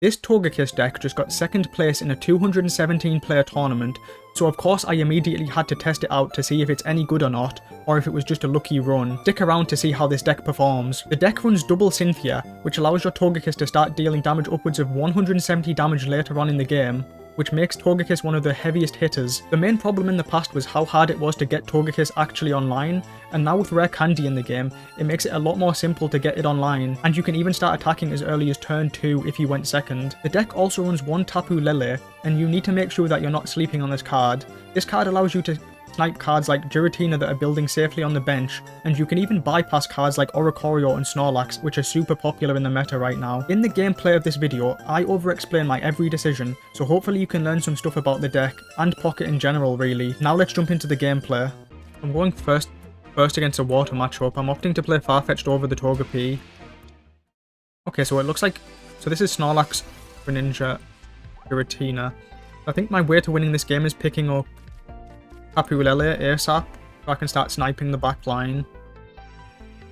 This TOGEKISS deck just got 2nd place in a 217 player tournament, so of course I immediately had to test it out to see if it's any good or not, or if it was just a lucky run. Stick around to see how this deck performs. The deck runs double Cynthia, which allows your TOGEKISS to start dealing damage upwards of 170 damage later on in the game, which makes TOGEKISS one of the heaviest hitters. The main problem in the past was how hard it was to get TOGEKISS actually online, and now with Rare Candy in the game, it makes it a lot more simple to get it online, and you can even start attacking as early as turn 2 if you went 2nd. The deck also runs 1 Tapu Lele, and you need to make sure that you're not sleeping on this card. This card allows you to snipe cards like Giratina that are building safely on the bench, and you can even bypass cards like Oricorio and Snorlax, which are super popular in the meta right now. In the gameplay of this video, I over-explain my every decision, so hopefully you can learn some stuff about the deck, and Pocket in general really. Now let's jump into the gameplay. I'm going first against a water matchup. I'm opting to play Farfetched over the Togepi. Okay, so it looks like... So this is Snorlax, Greninja, Giratina. I think my way to winning this game is picking up Tapu Lele ASAP, so I can start sniping the back line.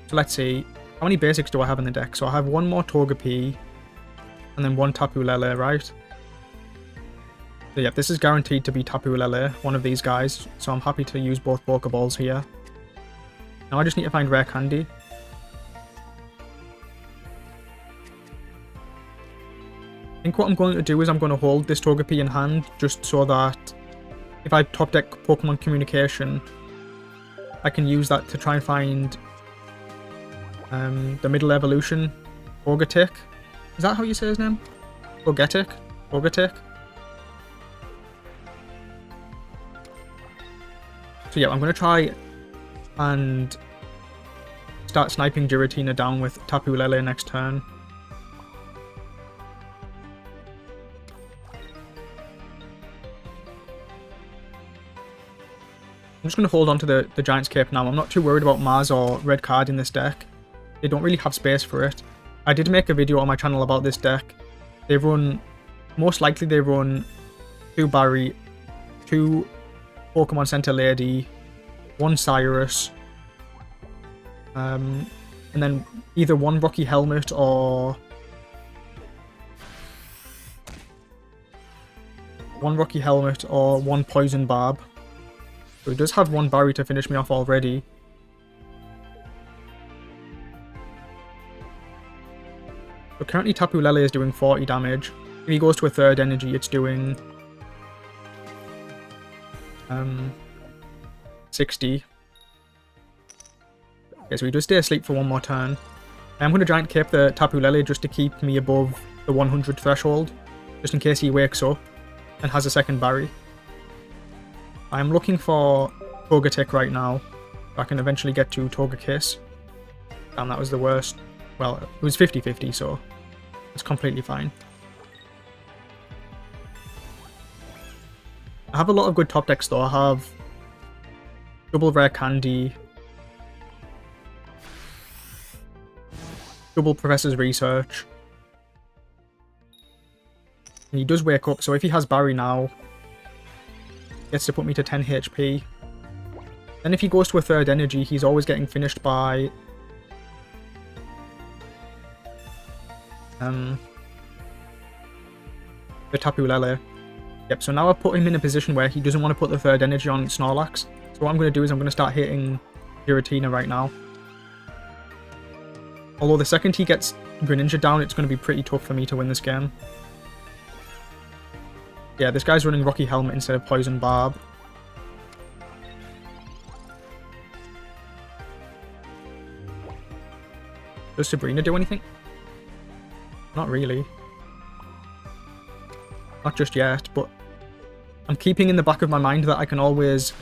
So let's see, how many basics do I have in the deck? So I have 1 more Togepi, and then 1 Tapu Lele, right? So yeah, this is guaranteed to be Tapu Lele, one of these guys, so I'm happy to use both Pokeballs here. Now I just need to find Rare Candy. I think what I'm going to do is I'm going to hold this Togepi in hand, just so that if I top deck Pokemon Communication, I can use that to try and find the middle evolution, Togetic. Is that how you say his name? Togetic? Togetic? So yeah, I'm going to try and start sniping Giratina down with Tapu Lele next turn. I'm just going to hold on to the Giant's Cape now. I'm not too worried about Mars or Red Card in this deck. They don't really have space for it. I did make a video on my channel about this deck. They run... Most likely they run 2 Barry, 2 Pokemon Center Lady, 1 Cyrus, and then either 1 Rocky Helmet or... 1 Rocky Helmet or 1 Poison Barb. So he does have 1 Barry to finish me off already. So currently Tapu Lele is doing 40 damage. If he goes to a 3rd energy, it's doing 60. Okay, so he does stay asleep for 1 more turn. I'm going to Giant Cape the Tapu Lele just to keep me above the 100 threshold, just in case he wakes up and has a 2nd Barry. I'm looking for Togetic right now, so I can eventually get to Togekiss. Damn, that was the worst. Well, it was 50-50, so it's completely fine. I have a lot of good top decks though. I have double Rare Candy, double Professor's Research. And he does wake up, so if he has Barry now, gets to put me to 10 HP. Then if he goes to a 3rd energy, he's always getting finished by the Tapu Lele. Yep, so now I've put him in a position where he doesn't want to put the 3rd energy on Snorlax. So what I'm going to do is I'm going to start hitting Giratina right now. Although the second he gets Greninja down, it's going to be pretty tough for me to win this game. Yeah, this guy's running Rocky Helmet instead of Poison Barb. Does Sabrina do anything? Not really. Not just yet, but I'm keeping in the back of my mind that I can always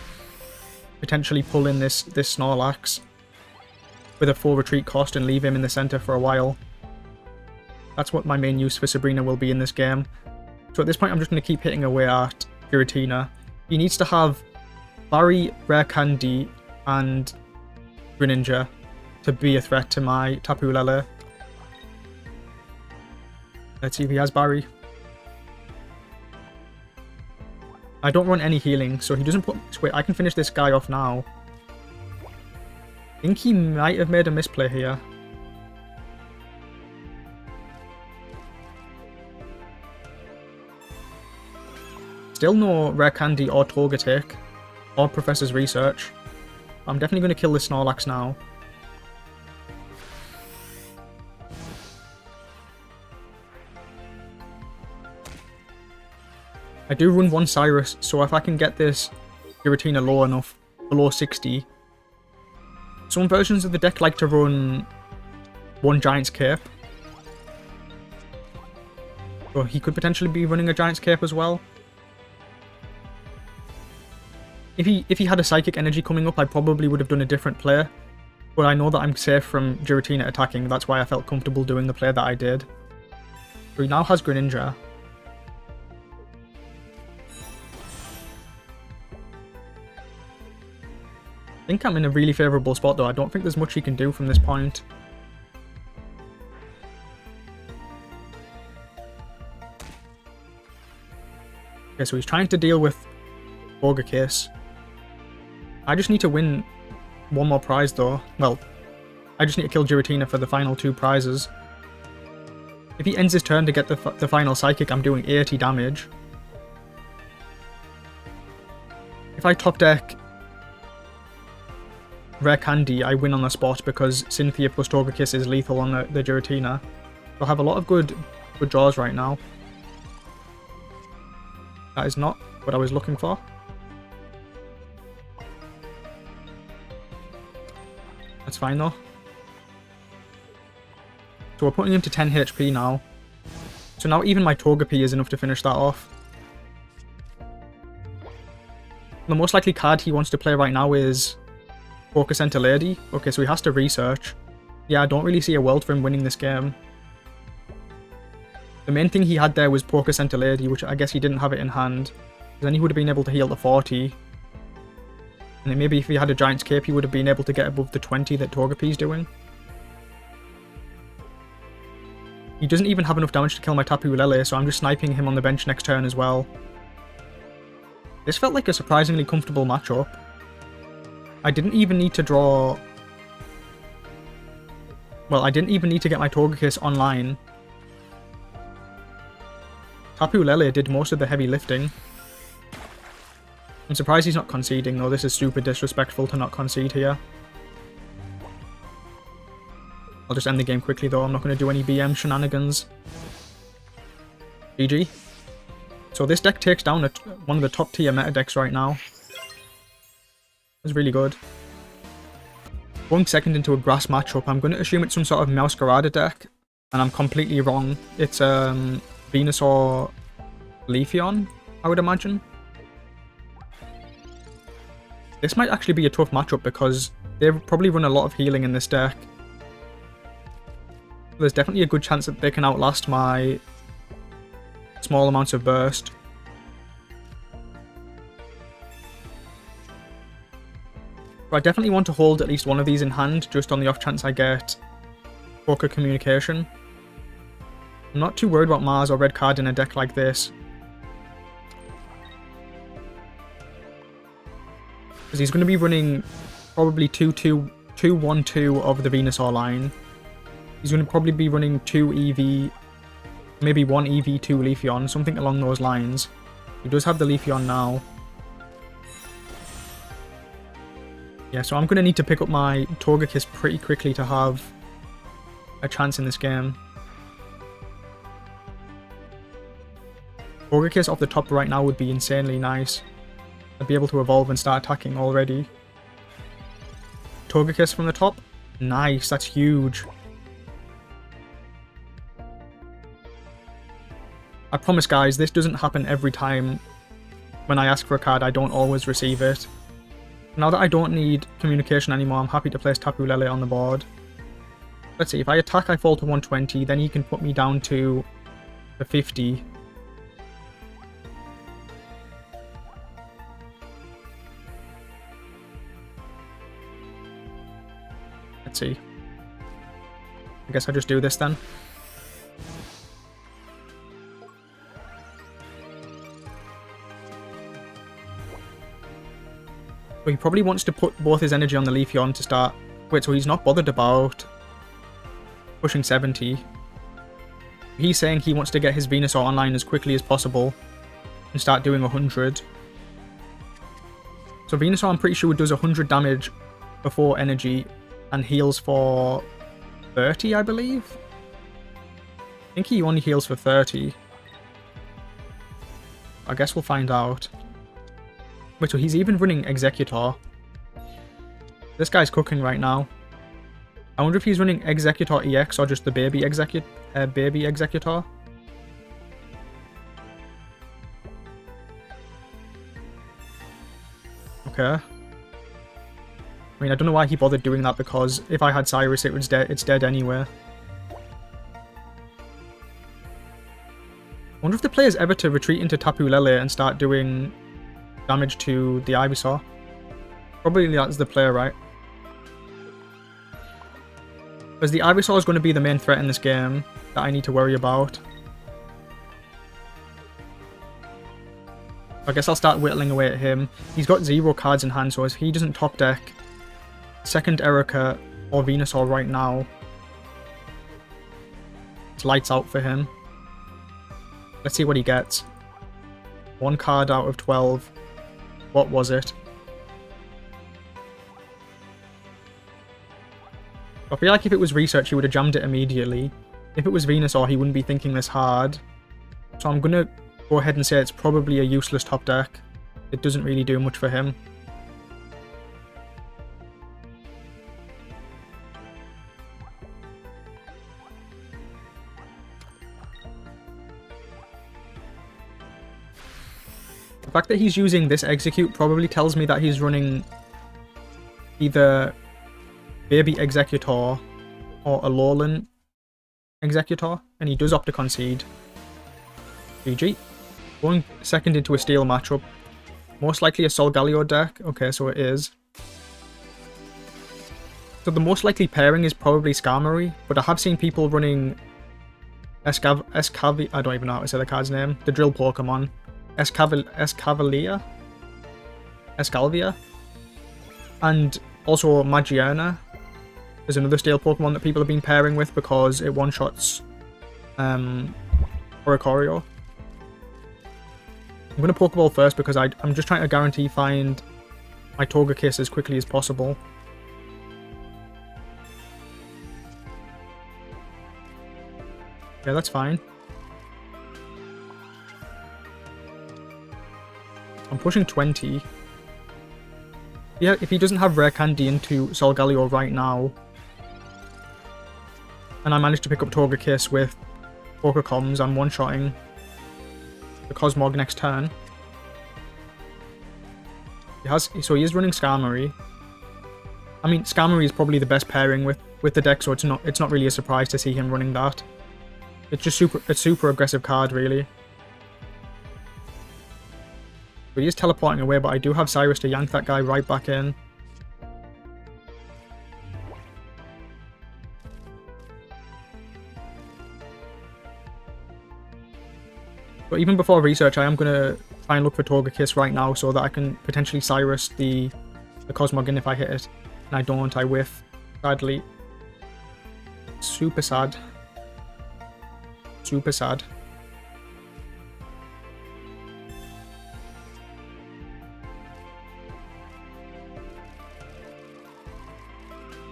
potentially pull in this Snorlax with a full retreat cost and leave him in the center for a while. That's what my main use for Sabrina will be in this game. So at this point, I'm just going to keep hitting away at Giratina. He needs to have Barry, Rare Candy, and Greninja to be a threat to my Tapu Lele. Let's see if he has Barry. I don't run any healing, so he doesn't put... Wait, I can finish this guy off now. I think he might have made a misplay here. still no Rare Candy or Togetic or Professor's Research. I'm definitely going to kill this Snorlax now. I do run one Cyrus, so if I can get this Giratina low enough, below 60. Some versions of the deck like to run one Giant's Cape. So he could potentially be running a Giant's Cape as well. If he had a Psychic Energy coming up, I probably would have done a different play. But I know that I'm safe from Giratina attacking, that's why I felt comfortable doing the play that I did. So he now has Greninja. I think I'm in a really favourable spot though. I don't think there's much he can do from this point. Okay, so he's trying to deal with TOGEKISS. I just need to win one more prize though. Well, I just need to kill Giratina for the final 2 prizes. If he ends his turn to get the final Psychic, I'm doing 80 damage. If I top deck Rare Candy, I win on the spot because Cynthia plus TOGEKISS is lethal on the Giratina. I'll have a lot of good draws right now. That is not what I was looking for. That's fine though. So we're putting him to 10 HP now. So now even my Togepi is enough to finish that off. The most likely card he wants to play right now is Focus Center Lady. Okay, so he has to research. Yeah, I don't really see a world for him winning this game. The main thing he had there was Poker Center Lady, which I guess he didn't have it in hand. Then he would have been able to heal the 40. And then maybe if he had a Giant's Cape, he would have been able to get above the 20 that Togepi's doing. He doesn't even have enough damage to kill my Tapu Lele, so I'm just sniping him on the bench next turn as well. This felt like a surprisingly comfortable matchup. I didn't even need to draw... Well, I didn't even need to get my TOGEKISS online. Tapu Lele did most of the heavy lifting. I'm surprised he's not conceding though. This is super disrespectful to not concede here. I'll just end the game quickly though. I'm not going to do any BM shenanigans. GG. So this deck takes down one of the top tier meta decks right now. It's really good. Going second into a grass matchup, I'm going to assume it's some sort of Meowscarada deck. And I'm completely wrong. It's Venusaur Leafeon, I would imagine. This might actually be a tough matchup because they probably run a lot of healing in this deck. There's definitely a good chance that they can outlast my small amounts of burst. But I definitely want to hold at least one of these in hand, just on the off chance I get Poker Communication. I'm not too worried about Mars or Red Card in a deck like this. Because he's going to be running probably 2-1-2 of the Venusaur line. He's going to probably be running 2 EV, maybe 1 EV, 2 Leafeon, something along those lines. He does have the Leafeon now. Yeah, so I'm going to need to pick up my TOGEKISS pretty quickly to have a chance in this game. TOGEKISS off the top right now would be insanely nice. I'd be able to evolve and start attacking already. TOGEKISS from the top. Nice, that's huge. I promise guys, this doesn't happen every time. When I ask for a card, I don't always receive it. Now that I don't need communication anymore, I'm happy to place Tapu Lele on the board. Let's see, if I attack I fall to 120, then he can put me down to the 50. Let's see. I guess I'll just do this then. So he probably wants to put both his energy on the Leafeon to start. Wait, so he's not bothered about pushing 70. He's saying he wants to get his Venusaur online as quickly as possible. and start doing 100. So Venusaur, I'm pretty sure, does 100 damage before energy and heals for 30, I believe. I think he only heals for 30. I guess we'll find out. Wait, so he's even running Executor. This guy's cooking right now. I wonder if he's running Executor EX or just the baby Executor. Okay. I mean, I don't know why he bothered doing that, because if I had Cyrus, it's dead anyway. I wonder if the player's ever to retreat into Tapu Lele and start doing damage to the Ivysaur. Probably that's the player, right? Because the Ivysaur is going to be the main threat in this game that I need to worry about. I guess I'll start whittling away at him. He's got 0 cards in hand, so if he doesn't top deck second Erica or Venusaur right now, it's lights out for him. Let's see what he gets. 1 card out of 12. What was it? I feel like if it was Research, he would have jammed it immediately. If it was Venusaur, he wouldn't be thinking this hard. So I'm going to go ahead and say it's probably a useless top deck. It doesn't really do much for him. The fact that he's using this Execute probably tells me that he's running either Baby Executor or a Alolan Executor, and he does opt to concede. GG. Going second into a Steel matchup. Most likely a Solgaleo deck. Okay, so it is. So the most likely pairing is probably Skarmory, but I have seen people running I don't even know how to say the card's name. The drill Pokemon. Escavalier? And also Magiana is another Steel Pokemon that people have been pairing with because it one-shots Oricorio. I'm going to Pokeball first because I'm just trying to guarantee find my Togekiss as quickly as possible. Yeah, that's fine. I'm pushing 20. Yeah, if he doesn't have Rare Candy into Solgaleo right now, and I manage to pick up Togekiss with Pokecoms, I'm one-shotting the Cosmog next turn. So he is running Skarmory. I mean, Skarmory is probably the best pairing with the deck, so it's not really a surprise to see him running that. It's just a super aggressive card, really. But he is teleporting away, but I do have Cyrus to yank that guy right back in. But even before research, I am going to try and look for Togekiss right now so that I can potentially Cyrus the Cosmog in if I hit it. And I don't, I whiff. Sadly. Super sad. Super sad.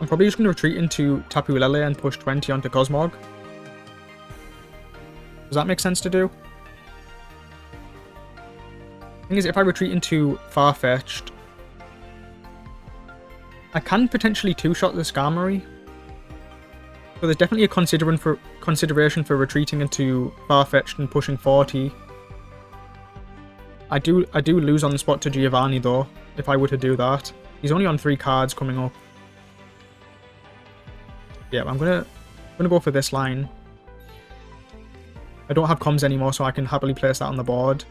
I'm probably just going to retreat into Tapu Lele and push 20 onto Cosmog. Does that make sense to do? Thing is, if I retreat into Farfetch'd, I can potentially two-shot the Skarmory. So there's definitely a consideration for retreating into Farfetch'd and pushing 40. I do lose on the spot to Giovanni though, if I were to do that. He's only on 3 cards coming up. Yeah, I'm gonna go for this line. I don't have comms anymore, so I can happily place that on the board.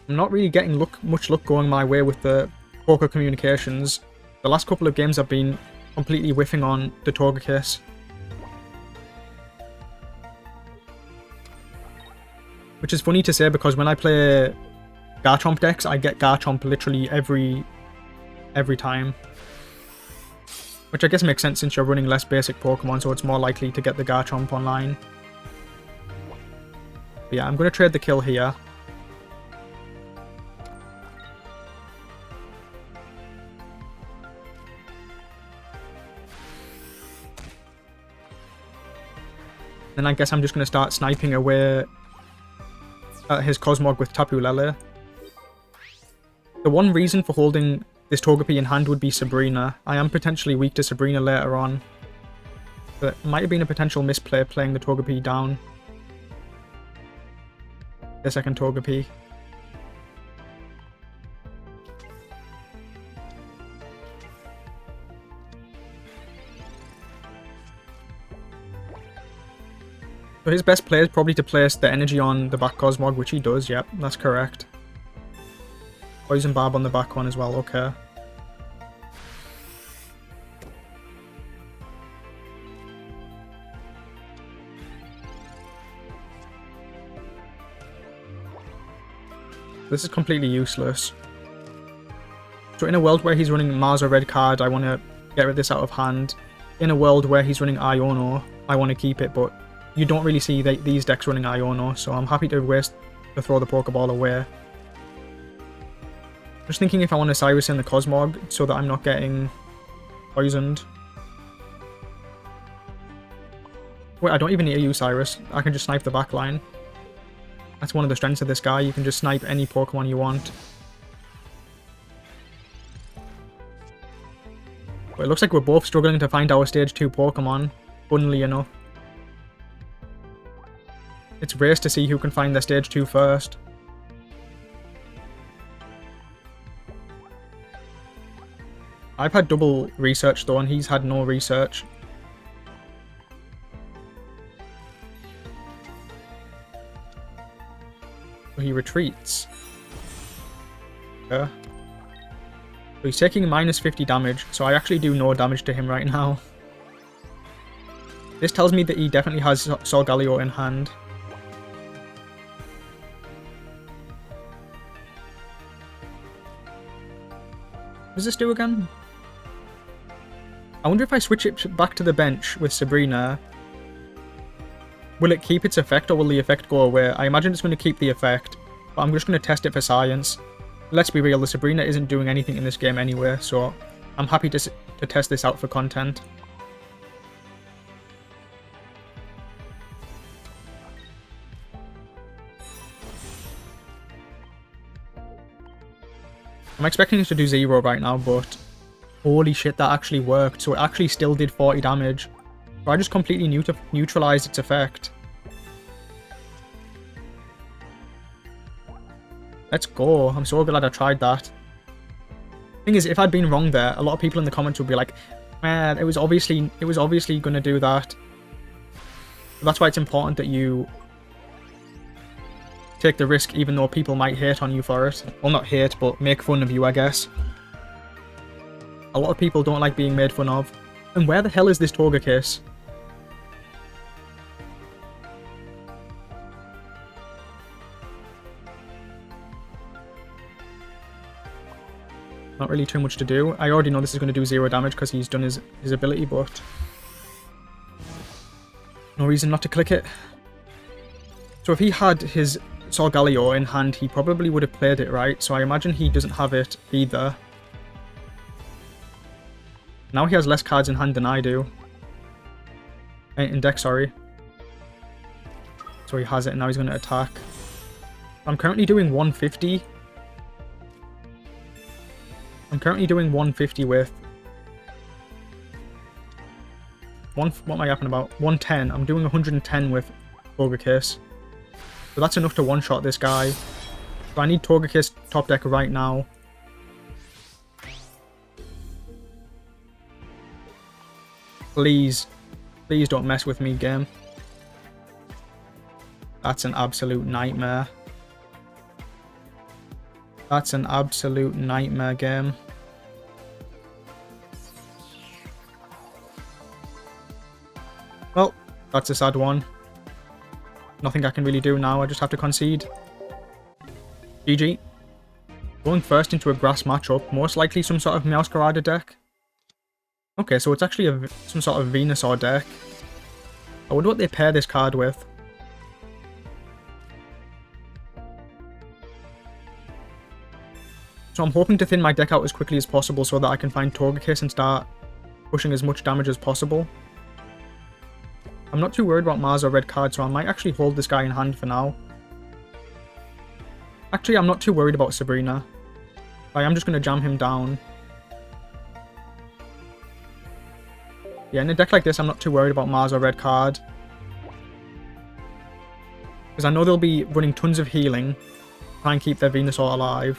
I'm not really getting much luck going my way with the poker communications. The last couple of games I've been completely whiffing on the Togekiss. Which is funny to say because when I play Garchomp decks, I get Garchomp literally every time. Which I guess makes sense since you're running less basic Pokemon, so it's more likely to get the Garchomp online. But yeah, I'm going to trade the kill here. Then I guess I'm just going to start sniping away at his Cosmog with Tapu Lele. The one reason for holding this Togepi in hand would be Sabrina. I am potentially weak to Sabrina later on. But it might have been a potential misplay playing the Togepi down. The second Togepi. So his best play is probably to place the energy on the back Cosmog, which he does, yep, that's correct. Poison Barb on the back one as well, okay. This is completely useless. So in a world where he's running Mars or Red Card, I want to get this out of hand. In a world where he's running Iono, I want to keep it, but you don't really see these decks running Iono, so I'm happy to throw the Pokeball away. Just thinking if I want to Cyrus in the Cosmog so that I'm not getting poisoned. Wait, I don't even need to use Cyrus. I can just snipe the back line. That's one of the strengths of this guy. You can just snipe any Pokemon you want. But it looks like we're both struggling to find our Stage 2 Pokemon, funnily enough. It's race to see who can find their Stage 2 first. I've had double research though, and he's had no research. So he retreats. Okay. So he's taking minus 50 damage, so I actually do no damage to him right now. This tells me that he definitely has Solgaleo in hand. What does this do again? I wonder if I switch it back to the bench with Sabrina, will it keep its effect or will the effect go away? I imagine it's going to keep the effect, but I'm just going to test it for science. Let's be real, the Sabrina isn't doing anything in this game anyway, so I'm happy to test this out for content. I'm expecting it to do 0 right now, but holy shit, that actually worked. So it actually still did 40 damage. So I just completely neutralized its effect. Let's go. I'm so glad I tried that. Thing is, if I'd been wrong there, a lot of people in the comments would be like, man, it was obviously going to do that. But that's why it's important that you take the risk, even though people might hate on you for it. Well, not hate, but make fun of you, I guess. A lot of people don't like being made fun of. And where the hell is this Togekiss? Not really too much to do. I already know this is going to do 0 damage because he's done his ability, but no reason not to click it. So if he had his Solgaleo in hand, he probably would have played it, right? So I imagine he doesn't have it either. Now he has less cards in hand than I do. In deck, sorry. So he has it, and now he's going to attack. I'm currently doing 150. I'm currently doing 150 with... what am I yapping about? 110. I'm doing 110 with TOGEKISS. So that's enough to one-shot this guy. So I need TOGEKISS top deck right now. Please. Please don't mess with me, game. That's an absolute nightmare. That's an absolute nightmare, game. Well, that's a sad one. Nothing I can really do now, I just have to concede. GG. Going first into a grass matchup, most likely some sort of Meowscarada deck. Okay, so it's actually some sort of Venusaur deck. I wonder what they pair this card with. So I'm hoping to thin my deck out as quickly as possible so that I can find TOGEKISS and start pushing as much damage as possible. I'm not too worried about Mars or red card, so I might actually hold this guy in hand for now. Actually, I'm not too worried about Sabrina. I am just going to jam him down. Yeah, in a deck like this, I'm not too worried about Mars or red card. Because I know they'll be running tons of healing to try and keep their Venusaur alive.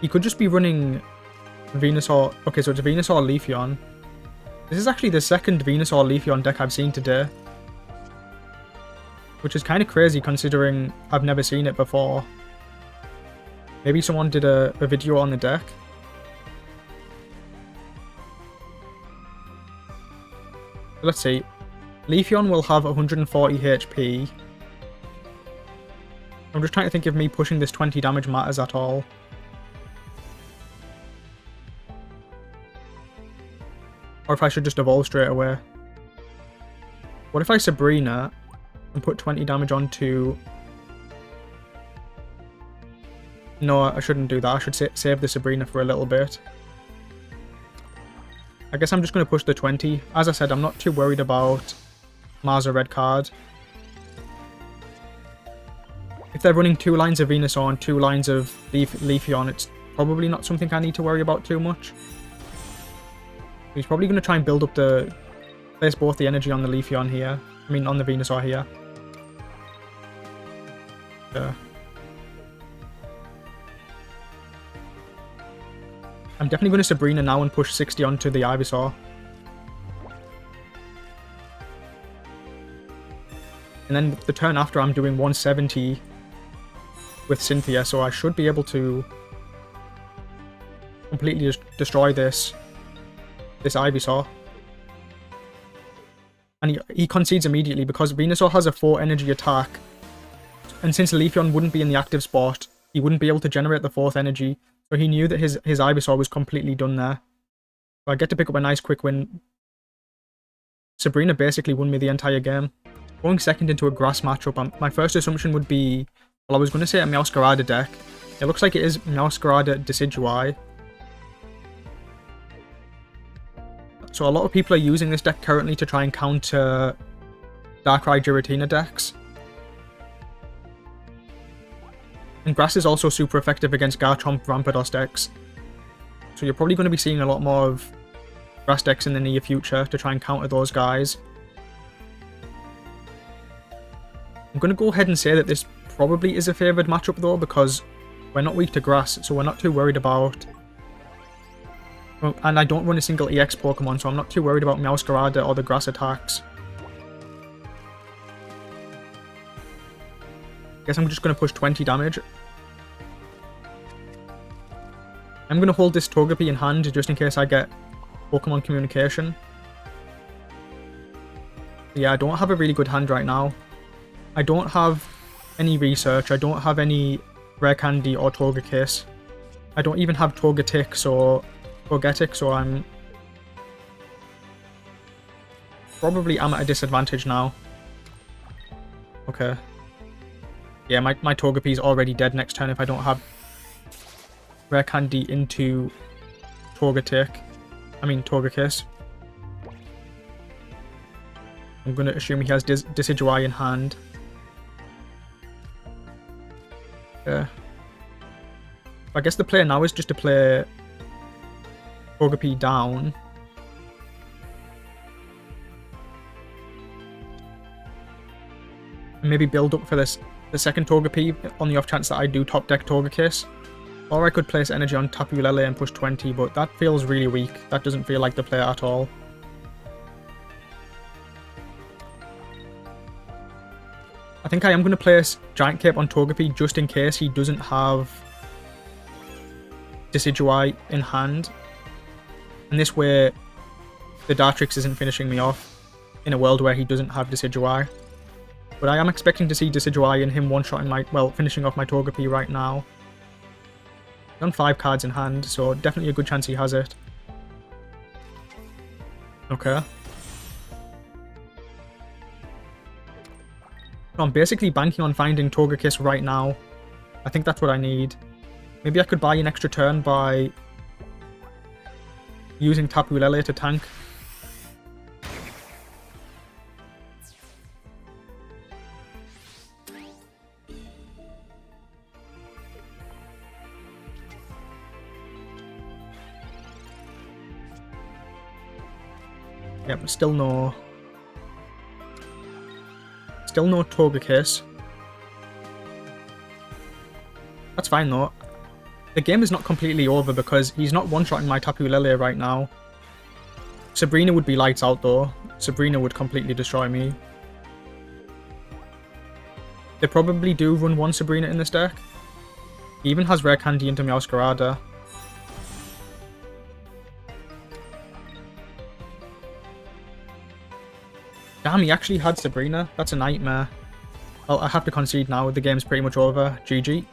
He could just be running Venusaur. Okay, so it's a Venusaur Leafeon. This is actually the second Venusaur Leafeon deck I've seen today. Which is kind of crazy considering I've never seen it before. Maybe someone did a video on the deck. Let's see. Leafeon will have 140 HP. I'm just trying to think if me pushing this 20 damage matters at all. Or if I should just evolve straight away. What if I Sabrina and put 20 damage onto... No, I shouldn't do that. I should save the Sabrina for a little bit. I guess I'm just going to push the 20. As I said, I'm not too worried about Mars or red card. If they're running 2 lines of Venusaur and 2 lines of Leafeon, it's probably not something I need to worry about too much. He's probably going to try and build up place both the energy on the Leafeon here. I mean, on the Venusaur here. I'm definitely going to Sabrina now and push 60 onto the Ivysaur. And then the turn after, I'm doing 170 with Cynthia, so I should be able to completely just destroy this Ivysaur. And he concedes immediately because Venusaur has a 4 energy attack. And since Leafeon wouldn't be in the active spot, he wouldn't be able to generate the 4th energy. So he knew that his Ivysaur was completely done there. So I get to pick up a nice quick win. Sabrina basically won me the entire game. Going second into a grass matchup, my first assumption would be, well, I was going to say a Meowscarada deck. It looks like it is Meowscarada Decidueye. So a lot of people are using this deck currently to try and counter Darkrai Giratina decks. And Grass is also super effective against Garchomp Rampardos decks. So you're probably going to be seeing a lot more of Grass decks in the near future to try and counter those guys. I'm going to go ahead and say that this probably is a favoured matchup though, because we're not weak to Grass, so we're not too worried about... Well, and I don't run a single EX Pokemon, so I'm not too worried about Meowscarada or the Grass attacks. Guess I'm just going to push 20 damage. I'm going to hold this Togepi in hand just in case I get Pokemon communication. Yeah, I don't have a really good hand right now. I don't have any research. I don't have any Rare Candy or Togekiss. I don't even have Togetix or Togetic, so I'm probably am at a disadvantage now. Okay. Yeah, my Togepi's already dead next turn if I don't have Rare Candy into Togetic. I mean Togekiss. I'm going to assume he has Decidueye in hand. Yeah. I guess the play now is just to play Togepi down. And maybe build up for the second Togepi on the off chance that I do top deck Togekiss. Or I could place energy on Tapu Lele and push 20, but that feels really weak. That doesn't feel like the play at all. I think I am going to place Giant Cape on Togepi just in case he doesn't have Decidueye in hand. And this way, the Dartrix isn't finishing me off in a world where he doesn't have Decidueye. But I am expecting to see Decidueye and him one-shotting finishing off my Togepi right now. He's on 5 cards in hand, so definitely a good chance he has it. Okay. I'm basically banking on finding Togekiss right now. I think that's what I need. Maybe I could buy an extra turn by using Tapu Lele to tank. Yep, still no Togekiss. That's fine though. The game is not completely over because he's not one-shotting my Tapu Lele right now. Sabrina would be lights out though. Sabrina would completely destroy me. They probably do run one Sabrina in this deck. He even has Rare Candy into Meowscarada. Damn, he actually had Sabrina. That's a nightmare. Well, I have to concede now. The game's pretty much over. GG.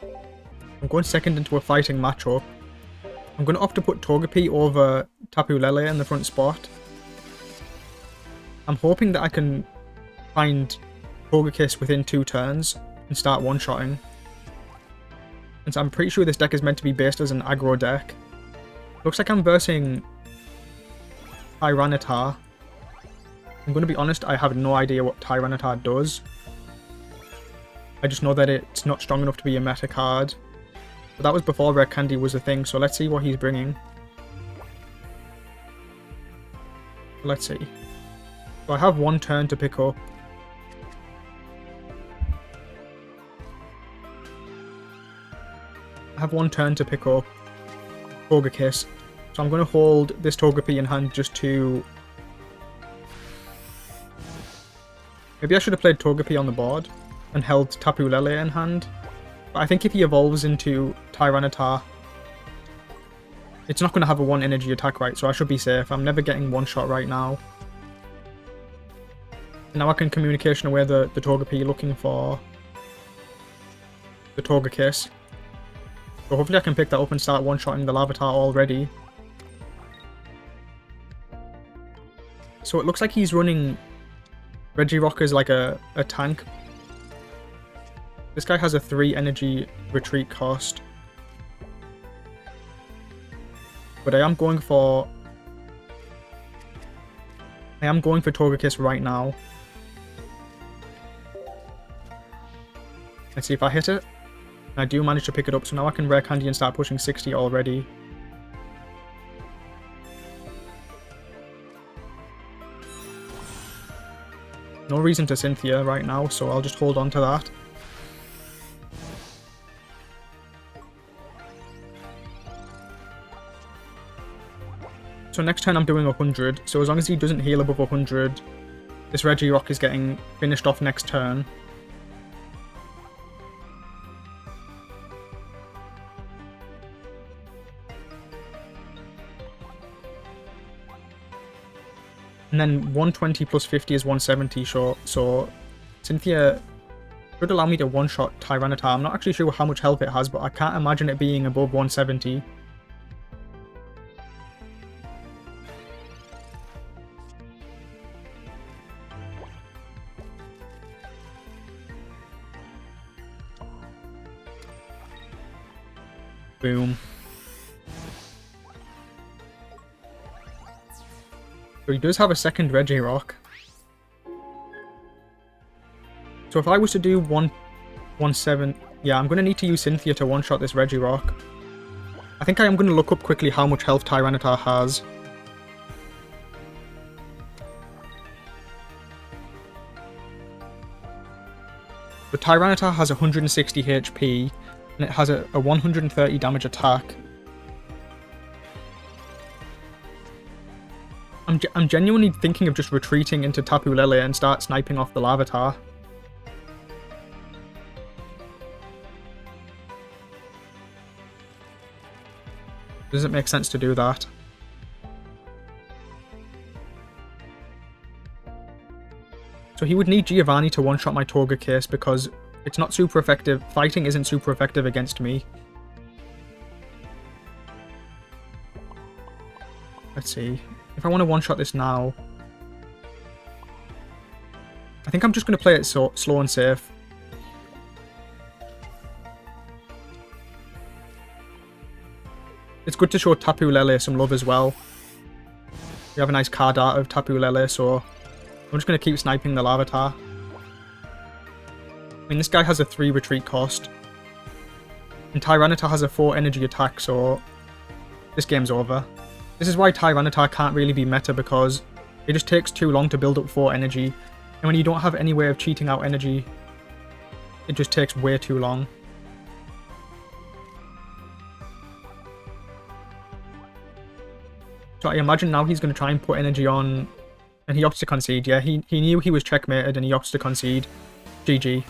I'm going second into a fighting matchup. I'm going to opt to put Togepi over Tapu Lele in the front spot. I'm hoping that I can find Togekiss within 2 turns and start one-shotting. And so I'm pretty sure this deck is meant to be based as an aggro deck. Looks like I'm versing Tyranitar. I'm going to be honest, I have no idea what Tyranitar does. I just know that it's not strong enough to be a meta card. But that was before Rare Candy was a thing, so let's see what he's bringing. Let's see. So I have 1 turn to pick up. I have 1 turn to pick up Togekiss. So I'm going to hold this Togepi in hand just to... Maybe I should have played Togepi on the board and held Tapu Lele in hand. But I think if he evolves into Tyranitar, it's not going to have a 1 energy attack, right? So I should be safe. I'm never getting one-shot right now. Now I can communication away the Togepi looking for the Togekiss. So hopefully I can pick that up and start one-shotting the Larvitar already. So it looks like he's running Regirock as like a tank. This guy has a 3 energy retreat cost. But I am going for Togekiss right now. Let's see if I hit it. I do manage to pick it up, so now I can Rare Candy and start pushing 60 already. No reason to Cynthia right now, so I'll just hold on to that. So next turn I'm doing 100, so as long as he doesn't heal above 100, this Regirock is getting finished off next turn. And then 120 plus 50 is 170, so Cynthia should allow me to one-shot Tyranitar. I'm not actually sure how much health it has, but I can't imagine it being above 170. Boom. So he does have a second Regirock. So if I was to do 117... Yeah, I'm going to need to use Cynthia to one-shot this Regirock. I think I am going to look up quickly how much health Tyranitar has. The Tyranitar has 160 HP, and it has a 130 damage attack. I'm genuinely thinking of just retreating into Tapu Lele and start sniping off the Larvitar. Doesn't make sense to do that. So he would need Giovanni to one-shot my Togekiss because it's not super effective. Fighting isn't super effective against me. Let's see. If I want to one-shot this now, think I'm just going to play it slow and safe. It's good to show Tapu Lele some love as well. We have a nice card art of Tapu Lele, so I'm just going to keep sniping the Larvitar. I mean, this guy has a 3 retreat cost. And Tyranitar has a 4 energy attack, so this game's over. This is why Tyranitar can't really be meta, because it just takes too long to build up 4 energy. And when you don't have any way of cheating out energy, it just takes way too long. So I imagine now he's going to try and put energy on, and he opts to concede. Yeah, he knew he was checkmated and he opts to concede. GG.